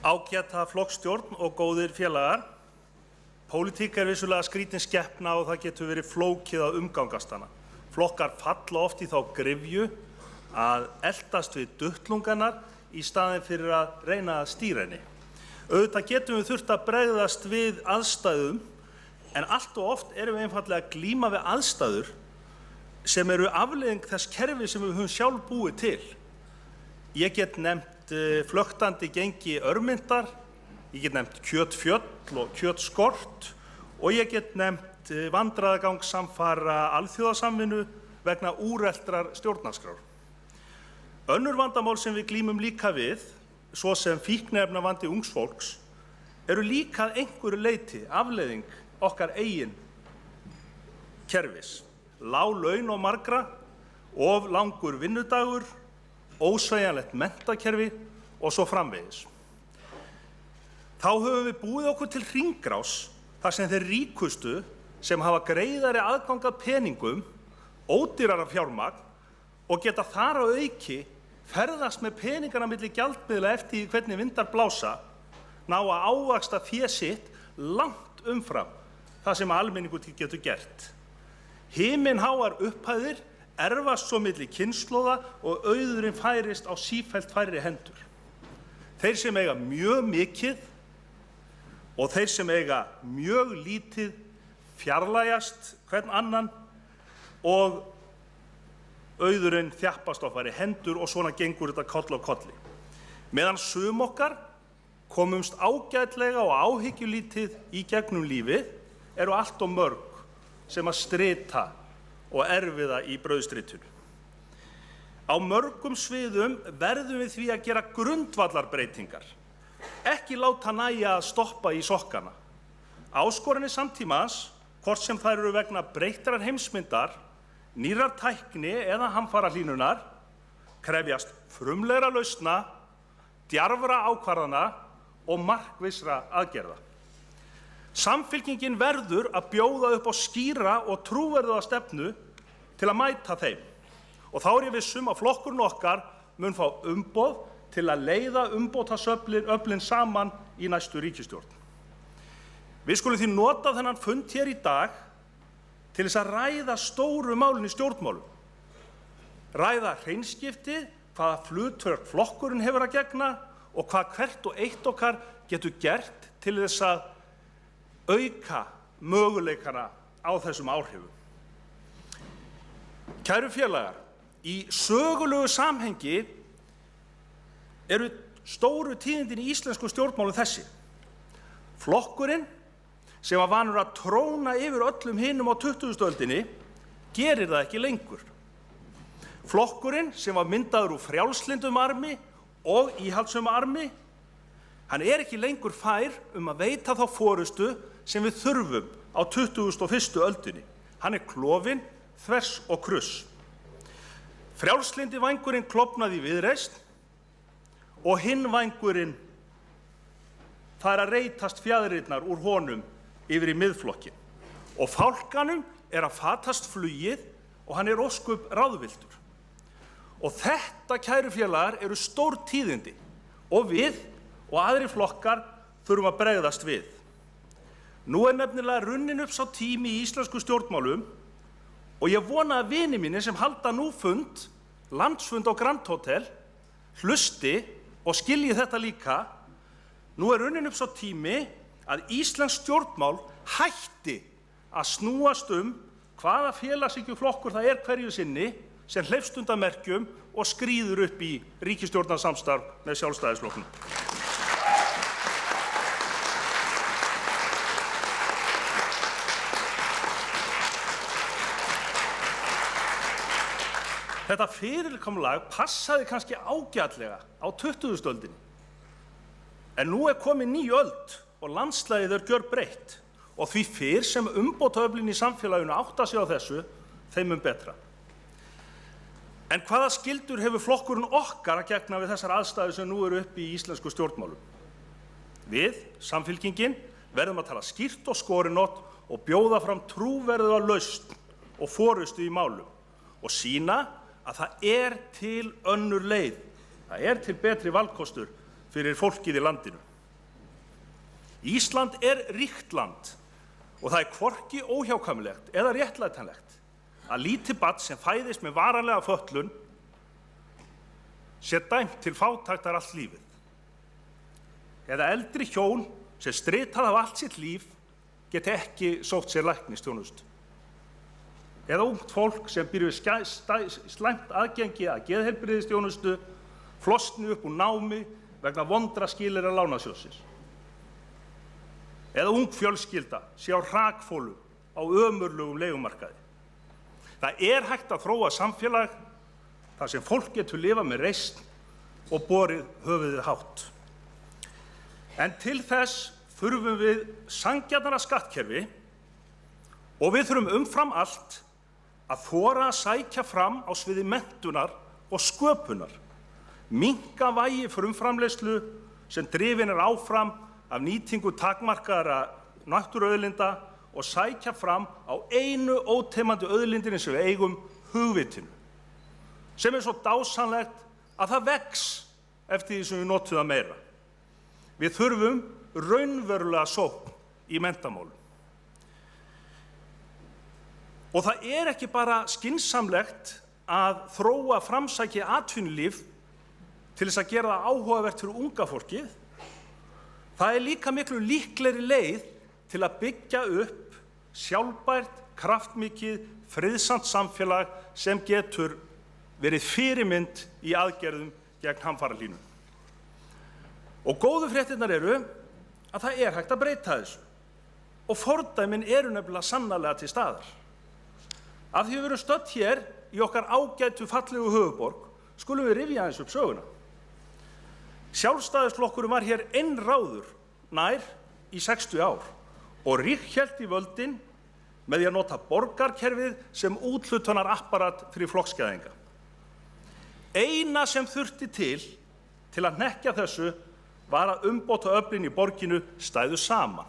Ágæta flokksstjórn og góðir félagar. Pólitík vissulega skrítin skepna og það getur verið flókið að umgangast hana. Flokkar falla oft í þá gryfju að eltast við duttlungarnar í staðinn fyrir að reyna að stýra henni. Auðvitað getum við þurft að bregðast við aðstæðum, en allt og oft erum við einfaldlega að glíma við aðstæður sem eru afleiðing þess kerfi sem við höfum sjálf búið til. Ég get nefnt flöktandi gengi örmyntar, ég get nefnt kjötfjöll og kjötskort og ég get nefnt vandræðagang samfara alþjóðasamvinnu vegna úreltrar stjórnarskrár. Önnur vandamál sem við glímum líka við, svo sem fíkniefnavandi ungs fólks, eru líka að einhverju leyti afleiðing okkar eigin kerfis. Lág laun og margra, of langur vinnudagur, ósveigjanlegt menntakerfi og svo framvegis. Þá höfum við búið okkur til hringrás þar sem þeir ríkustu sem hafa greiðari aðgang að peningum, ódýrara fjármagn og geta þar að auki ferðast með peningana milli gjaldmiðla eftir því hvernig vindar blása, ná að ávaxta fé sitt langt umfram það sem almenningur getur gert. Himinháar upphæðir erfast svo milli kynslóða og auðurinn færist á sífellt færri hendur. Þeir sem eiga mjög mikið og þeir sem eiga mjög lítið fjarlægjast hvern annan og auðurinn þjappast á færri hendur og svona gengur þetta koll á kolli. Meðan sum okkar komumst ágætlega og áhyggjulítið í gegnum lífið eru allt of mörg sem að strita og erfiða í brauðstritinu. Á mörgum sviðum verðum við því að gera grundvallarbreytingar, ekki láta nægja að stoppa í sokkana. Áskoranir samtímans, hvort sem þær eru vegna breyttrar heimsmyndar, nýrrar tækni eða hamfarahlýnunar, krefjast frumlegra lausna, djarfra ákvarðana og markvissra aðgerða. Samfylkingin verður að bjóða upp á skýra og trúverðuga stefnu til að mæta þeim. Og þá er ég viss að flokkurinn okkar mun fá umboð til að leiða umbótaöflin saman í næstu ríkisstjórn. Við skulum því nota þennan fund hér í dag til þess að ræða stóru málin í stjórnmálum. Ræða hreinskipti, hvaða hlutverk flokkurinn hefur að gegna og hvað hvert og eitt okkar getur gert til þess að auka möguleikana á þessum áhrifum. Kæru félagar, í sögulegu samhengi eru stóru tíðindin í íslensku stjórnmálum þessi. Flokkurinn, sem var vanur að tróna yfir öllum hinum á 20. öldinni, gerir það ekki lengur. Flokkurinn, sem var myndaður úr frjálslyndum armi og íhaldssömu armi, hann er ekki lengur fær að veita þá forystu sem við þurfum á 21. öldinni. Hann er klofinn, þvers og kruss. Frjálslyndi vængurinn klofnaði í Viðreisn og hinn vængurinn fær að reytast fjaðrirnar úr honum yfir í Miðflokkinn. Og fálkanum er að fatast flugið og hann er ósköp ráðvilltur. Og þetta, kæru félagar, eru stór tíðindi og við og aðrir flokkar þurfum að bregðast við. Nú er nefnilega runnin upp sá tími í íslensku stjórnmálum og ég vona að vinir mínir sem halda nú fund, landsfund á Grand Hotel, hlusti og skilji þetta líka. Nú er runnin upp sá tími að íslensk stjórnmál hætti að snúast hvaða félagshyggjuflokkur það er hverju sinni sem hleypst undan merkjum og skríður upp í ríkisstjórnarsamstarf með Sjálfstæðisflokknum. Þetta fyrirkomulag passaði kannski ágætlega á 20. öldinni. En nú er komin ný öld og landslagið er gjörbreytt og því fyrr sem umbótaöflin í samfélaginu átta sig á þessu, þeim betra. En hvaða skyldur hefur flokkurinn okkar að gegna við þessar aðstæður sem nú eru uppi í íslensku stjórnmálum? Við, Samfylkingin, verðum að tala skýrt og skorinort og bjóða fram trúverðuga lausn og forystu í málum og sýna að það er til önnur leið, það er til betri valkostur fyrir fólkið í landinu. Ísland ríkt land og það hvorki óhjákvæmilegt eða réttlætanlegt að lítið barn sem fæðist með varanlega fötlun sé dæmt til fátæktar allt lífið. Eða eldri hjón sem stritað af allt sitt líf geti ekki sótt sér læknisþjónustu. Eða ungt fólk sem býr við slæmt aðgengi að geðheilbrigðisþjónustu flosni upp úr námi vegna vondra skilyrða lánasjóðsins. Eða ung fjölskylda sé á hrakfólu á ömurlegum leigumarkaði. Það hægt að þróa samfélag þar sem fólk getur lifað með reisn og borið höfuðið hátt. En til þess þurfum við sanngjarnara skattkerfi og við þurfum umfram allt að þora að sækja fram á sviði menntunar og sköpunar, minnka vægi frumframleiðslu sem drifin áfram af nýtingu takmarkaðra náttúruauðlinda og sækja fram á einu óteymandi auðlindinni sem við eigum, hugvitinu, sem svo dásamlegt að það vex eftir því sem við notum það meira. Við þurfum raunverulega sókn í menntamálum. Og það ekki bara skynsamlegt að þróa framsækið atvinnulíf til þess að gera það áhugavert fyrir unga fólkið. Það líka miklu líklegri leið til að byggja upp sjálfbært, kraftmikið, friðsamt samfélag sem getur verið fyrirmynd í aðgerðum gegn hamfarahlýnun. Og góðu fréttirnar að það hægt að breyta þessu. Og fordæmin nefnilega sannarlega til staðar. Af því við erum stödd hér í okkar ágætu fallegu höfuðborg, skulum við rifja aðeins upp söguna. Sjálfstæðisflokkurinn var hér einráður nær í 60 ár og ríkhélt í völdin með því að nota borgarkerfið sem úthlutunarapparat fyrir flokksgæðinga. Eina sem þurfti til að hnekkja þessu var að umbótaöflin í borginu stæðu saman.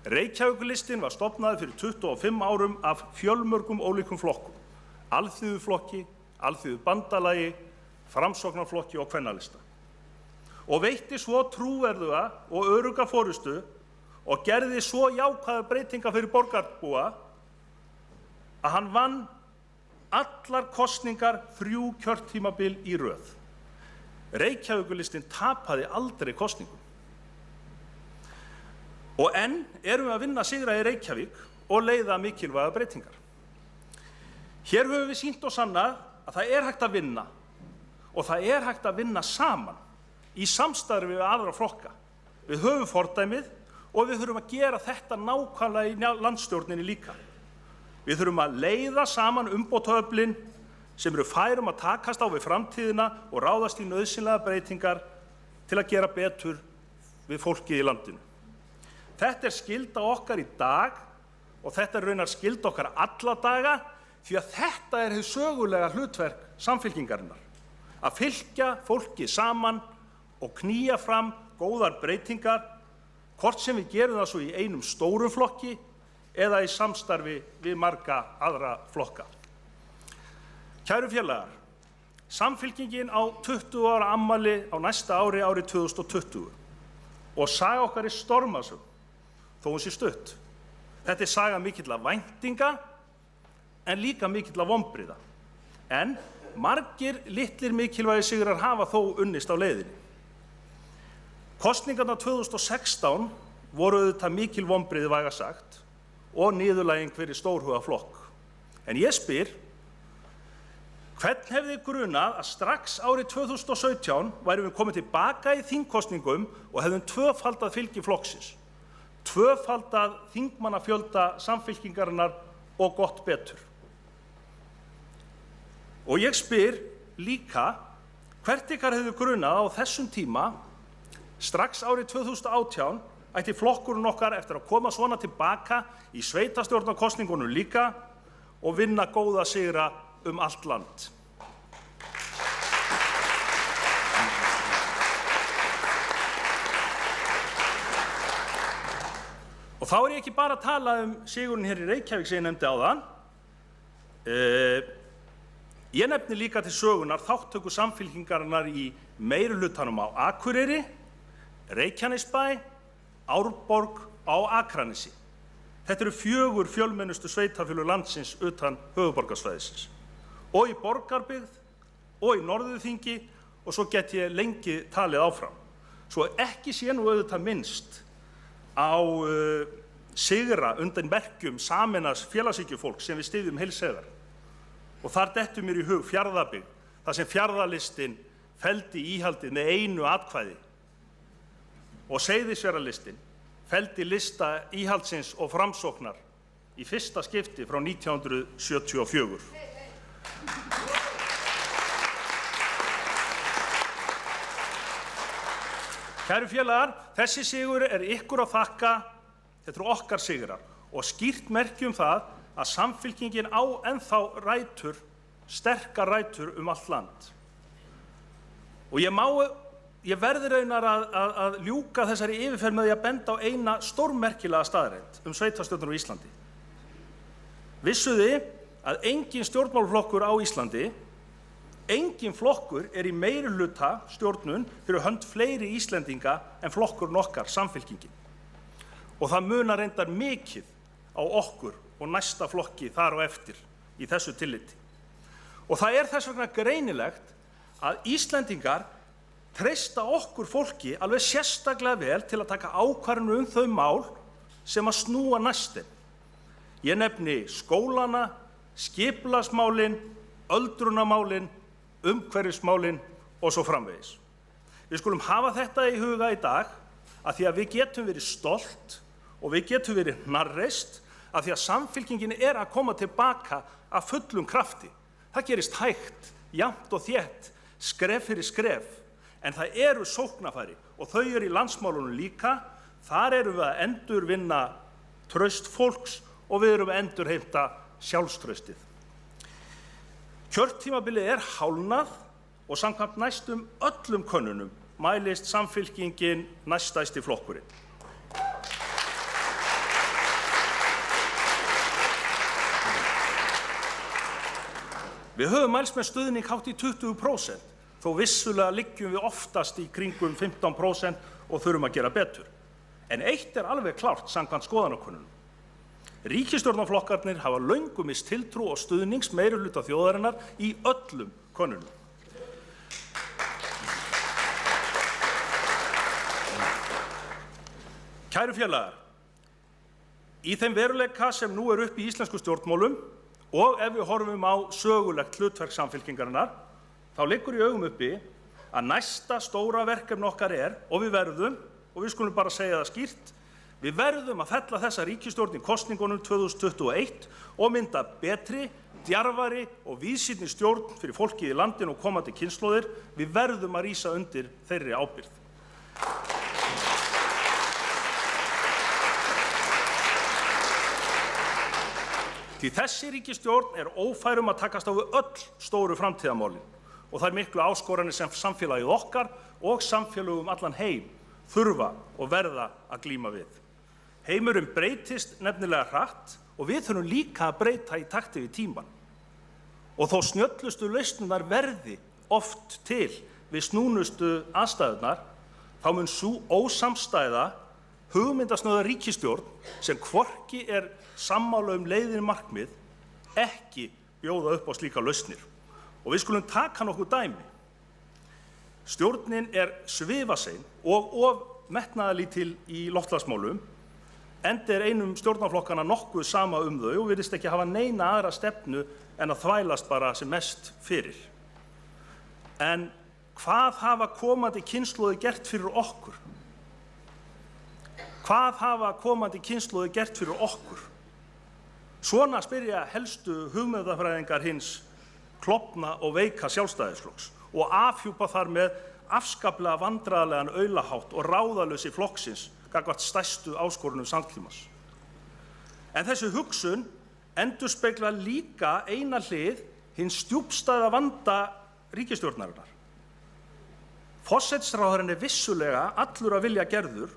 Reykjavíkurlistinn var stofnaður fyrir 25 árum af fjölmörgum ólíkum flokkum, Alþýðuflokki, Alþýðubandalagi, Framsóknarflokki og Kvennalista. Og veitti svo trúverðuga og örugga forystu og gerði svo jákvæðar breytingar fyrir borgarbúa að hann vann allar kosningar 3 kjörtímabil í röð. Reykjavíkurlistinn tapaði aldrei kosningum. Og enn erum við að vinna sigra í Reykjavík og leiða mikilvæga breytingar. Hér höfum við sýnt og sannað að það hægt að vinna og það hægt að vinna saman í samstarfi við aðra flokka. Við höfum fordæmið og við þurfum að gera þetta nákvæmlega í landsstjórninni líka. Við þurfum að leiða saman umbótaöflin sem eru færum að takast á við framtíðina og ráðast í nauðsynlegar breytingar til að gera betur við fólkið í landinu. Þetta skylda okkar í dag og þetta raunar skylda okkar alla daga því að þetta hið sögulega hlutverk Samfylkingarinnar. Að fylkja fólki saman og knýja fram góðar breytingar, hvort sem við gerum það svo í einum stórum flokki eða í samstarfi við marga aðra flokka. Kæru félagar, Samfylkingin á 20 ára afmæli á næsta ári, árið 2020 og saga okkar stormasög, þó hún sé stutt. Þetta saga mikilla væntinga en líka mikilla vonbrigða. En margir litlir mikilvægir sigrar hafa þó unnist á leiðinni. Kosningarnar 2016 voru auðvitað mikil vonbrigði vægast sagt og niðurlæging fyrir stórhuga flokk. En ég spyr, hvern hefði grunað að strax árið 2017 værum við komið tilbaka í þingkosningum og hefðum tvöfaldað fylgi flokksins, tvöfaldað þingmannafjölda Samfylkingarinnar og gott betur. Og ég spyr líka, hvert ykkar hefði grunað á þessum tíma, strax árið 2018, ætti flokkurinn okkar eftir að koma svona tilbaka í sveitarstjórnarkosningunum líka og vinna góða sigra allt land. Og þá ég ekki bara að tala sigurinn hér í Reykjavík sem ég nefndi áðan. Ég nefni líka til sögunar þátttöku Samfylkingarinnar í meirihlutanum á Akureyri, Reykjanesbæ, Árborg á Akranesi. Þetta eru 4 fjölmennustu sveitarfélög landsins utan höfuðborgarsvæðisins. Og í Borgarbyggð og í Norðurþingi og svo get ég lengi talið áfram. Svo ekki sé nú auðvitað minnst á sigra undan merkjum sameinaðs félagshyggjufólks sem við styðjum heils hugar. Og þar dettur mér í hug Fjarðabyggð, þar sem Fjarðalistinn felldi íhaldið með 1 atkvæði og Seyðisfjarðarlistinn felldi lista íhaldsins og Framsóknar í fyrsta skipti frá 1974. Kæru félagar, þessi sigur ykkur að þakka, þetta eru okkar sigrar og skýrt merki það að Samfylkingin á ennþá rætur, sterkar rætur allt land. Og ég verði raunar að ljúka þessari yfirferð með því að benda á eina stórmerkilega staðreynd sveitarstjórnir á Íslandi. Vissuð þið að engin stjórnmálaflokkur á Íslandi, engin flokkur í meirihluta stjórnun fyrir hönd fleiri Íslendinga en flokkurinn okkar, Samfylkingin. Og það munar reyndar mikið á okkur og næsta flokki þar á eftir í þessu tilliti. Og það þess vegna greinilegt að Íslendingar treysta okkur fólki alveg sérstaklega vel til að taka ákvarðanir þau mál sem að snúa næst þeim. Ég nefni skólana, skipulagsmálin, öldrunarmálin, umhverfismálin og svo framvegis. Við skulum hafa þetta í huga í dag að því að við getum verið stolt og við getum verið hnarreist að því að Samfylkingin að koma tilbaka af fullum krafti. Það gerist hægt, jafnt og þétt, skref fyrir skref, en það eru sóknarfæri og þau eru í landsmálunum líka. Þar erum við að endurvinna traust fólks og við erum að endurheimta sjálfstraustið. Kjörtímabilið hálfnað og samkvæmt næstum öllum könnunum mælist Samfylkingin næststærsti flokkurinn. Við höfum mælst með stuðning hátt í 20%, þó vissulega liggjum við oftast í kringum 15% og þurfum að gera betur. En eitt alveg klárt samkvæmt skoðanakönnunum. Ríkisstjórnarflokkarnir hafa löngu misst tiltrú og stuðnings meirihluta þjóðarinnar í öllum könnunum. Kæru félagar, í þeim veruleika sem nú uppi í íslensku stjórnmálum og ef við horfum á sögulegt hlutverk Samfylkingarinnar, þá liggur í augum uppi að næsta stóra verkefni okkar og við verðum, og við skulum bara segja það skýrt, við verðum að fella þessa ríkisstjórn í kosningunum 2021 og mynda betri, djarfari og víðsýnni stjórn fyrir fólkið í landinu og komandi kynslóðir. Við verðum að rísa undir þeirri ábyrgð. Því þessi ríkisstjórn ófær að takast á við öll stóru framtíðarmálin og þær miklu áskoranir sem samfélagið okkar og samfélög allan heim þurfa og verða að glíma við. Heimurinn breytist nefnilega hratt og við þurfum líka að breyta í takti við tímann. Og þó snjöllustu lausnirnar verði oft til við snúnustu aðstæðurnar, þá mun sú ósamstæða hugmyndasnauða ríkisstjórn sem hvorki sammála leiðin markmið ekki bjóða upp á slíkar lausnir. Og við skulum taka nokkuð dæmi. Stjórnin svifasein og of metnaðarlítil í loftslagsmálum, enda einum stjórnarflokkana nokkuð sama þau og virðist ekki hafa neina aðra stefnu en að þvælast bara sem mest fyrir. En hvað hafa komandi kynslóðir gert fyrir okkur? Hvað hafa komandi kynslóðir gert fyrir okkur? Svona spyrja helstu hugmyndafræðingar hins klofna og veika sjálfstæðisflokks og afhjúpa þar með afskaplega vandræðalegan aulahátt og ráðalausi flokksins gagnvart stærstu áskorunum samtímans. En þessi hugsun endurspeglar líka eina hlið hins djúpstæða vanda ríkisstjórnarinnar. Forsætisráðherrann vissulega allur að vilja gerður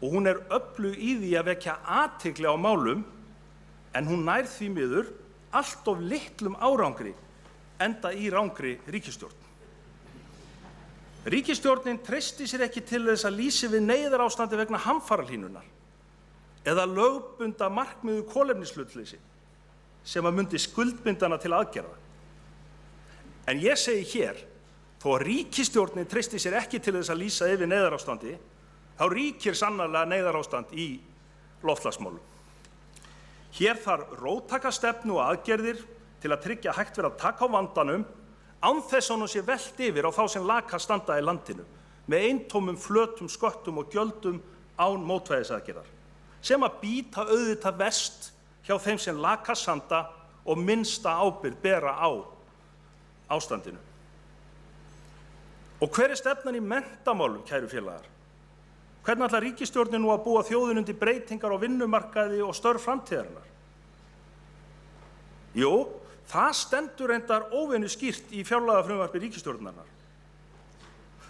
og hún öflug í því að vekja athygli á málum, en hún nær því miður allt of litlum árangri enda í rangri ríkisstjórn. Ríkisstjórnin treysti sér ekki til þess að lýsa við neyðarástandi vegna hamfarahlýnunar eða lögbunda markmiðu kolefnishlutleysi sem að myndi skuldbindana til aðgerða. En ég segi hér, þó að ríkisstjórnin treysti sér ekki til þess að lýsa yfir neyðarástandi, þá ríkir sannarlega neyðarástand í loftslagsmálum. Hér þarf róttæka stefnu og aðgerðir til að tryggja að hægt verði að taka á vandanum án þess að honum sé velt yfir á þá sem lakast standa í landinu með eintómum flötum sköttum og gjöldum án mótvægisaðgerðar, sem að bíta auðvitað verst hjá þeim sem lakast standa og minnsta ábyrgð bera á ástandinu. Og hver er stefnan í menntamálum, kæru félagar? Hvernig ætlar ríkisstjórnin nú að búa þjóðinni undir breytingar á vinnumarkaði og störf framtíðarinnar? Jú, það stendur reyndar óvenju skýrt í fjárlagafrumvarpi ríkisstjórnarinnar.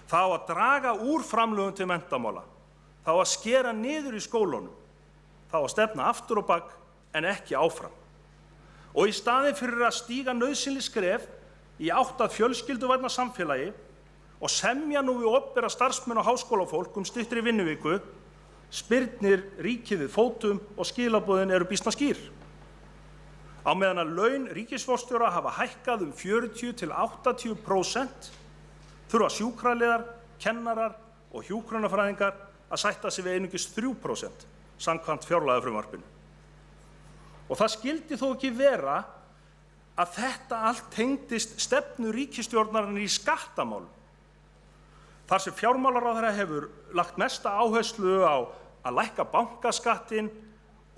Það á að draga úr framlögum til menntamála, það á að skera niður í skólunum, það á að stefna aftur á bak en ekki áfram. Og í staðinn fyrir að stíga nauðsynleg skref í átt að fjölskylduvænna samfélagi og semja nú við opinbera starfsmenn og háskólafólk styttri vinnuviku, spyrnir ríkið við fótum og skilaboðin eru býsna skýr. Á meðan að laun ríkisforstjóra hafa hækkað 40 til 80%, þurfa sjúkraliðar, kennarar og hjúkrunarfræðingar að sætta sig við einungis 3% samkvæmt fjárlagafrumvarpinu. Og það skyldi þó ekki vera að þetta allt tengdist stefnu ríkisstjórnarinnar í skattamálum. Þar sem fjármálaráðherra hefur lagt mesta áherslu á að lækka bankaskattinn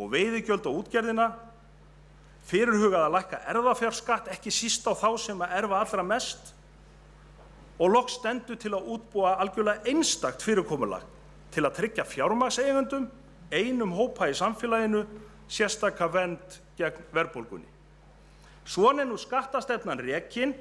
og veiðigjöld á útgerðina, fyrirhugað að lækka erfðafjárskatt ekki síst á þá sem að erfa allra mest og loks stendur til að útbúa algjörlega einstakt fyrirkomulag til að tryggja fjármagnseigendum, einum hópa í samfélaginu, sérstaka vernd gegn verðbólgunni. Svona er nú skattastefnan rekin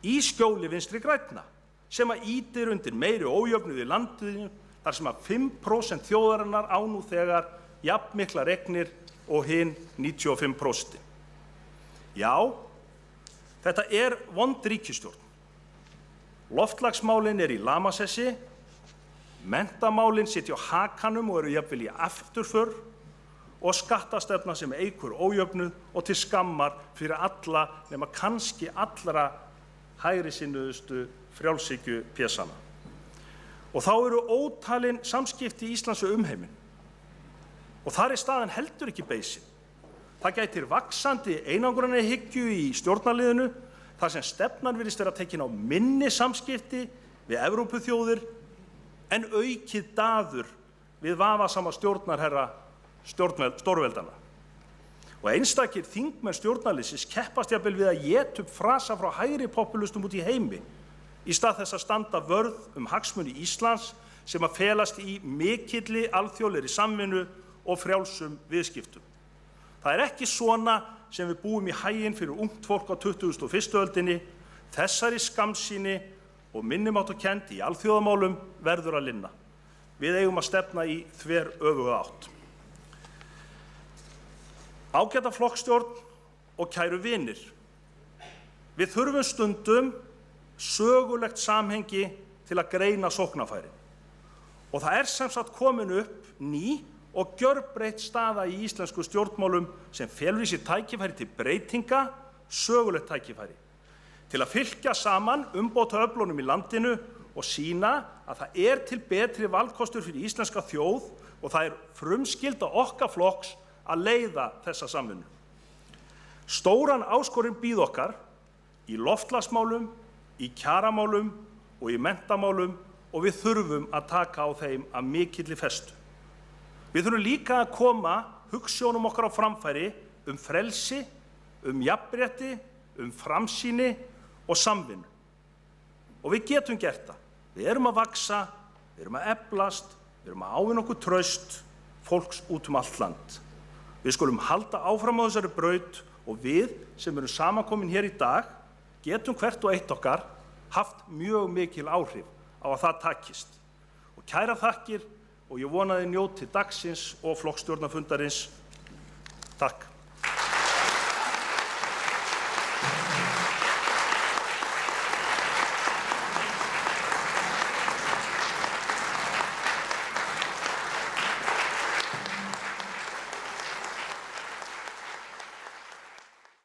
í skjóli Vinstri grænna sem að ýtir undir meiri ójöfnuð í landinu þar sem að 5% þjóðarinnar á nú þegar jafnmiklar eignir og hin 95%. Já, þetta er vond ríkisstjórn. Loftslagsmálin í lamasessi, menntamálin sitja á hakanum og eru jafnvel í afturför og skattastefna sem eykur ójöfnuð og til skammar fyrir alla nema kannski allra hægrisinnuðustu frjálshyggju pésana. Og þá eru ótalin samskipti Íslands við umheiminn. Og þar er staðan heldur ekki beisin. Það gætir vaxandi einangrunarhyggju í stjórnarliðinu, þar sem stefnan virðist vera tekin á minni samskipti við Evrópuþjóðir en aukið daður við vafasama stjórnarherra stórveldana. Og einstakir þingmenn stjórnarliðsins keppast jafnvel við að éta upp frasa frá hægri populistum út í heimi í stað þess að standa vörð hagsmuni Íslands sem að felast í mikilli alþjóðlegri samvinnu og frjálsum viðskiptum. Það er ekki svona sem við búum í haginn fyrir ungt fólk á 21. öldinni. Þessari skammsýni og minnimáttarkennd í alþjóðamálum verður að linna. Við eigum að stefna í þveröfuga átt. Ágæta flokkstjórn og kæru vinir. Við þurfum stundum sögulegt samhengi til að greina sóknarfærin. Og það er sem sagt komin upp ný og gjörbreytt staða í íslensku stjórnmálum sem felur í sér tækifæri til breytinga, sögulegt tækifæri, til að fylkja saman umbótaöflunum í landinu og sýna að það er til betri valkostur fyrir íslenska þjóð og það er frumskylda okkar flokks að leiða þessa samvinnu. Stóran áskorun bíð okkar í loftslagsmálum, í kjaramálum og í menntamálum og við þurfum að taka á þeim af mikilli festu. Við þurfum líka að koma hugsjónum okkar á framfæri frelsi, jafnrétti, framsýni og samvinnu. Og við getum gert það. Við erum að vaxa, við erum að eflast, við erum að ávinna okkur traust fólks út allt land. Við skulum halda áfram á þessari braut og við sem erum samankomin hér í dag getum hvert og eitt okkar haft mjög mikil áhrif á að það takist. Og kæra þakkir og ég vona að þið njótið dagsins og flokkstjórnarfundarins. Takk.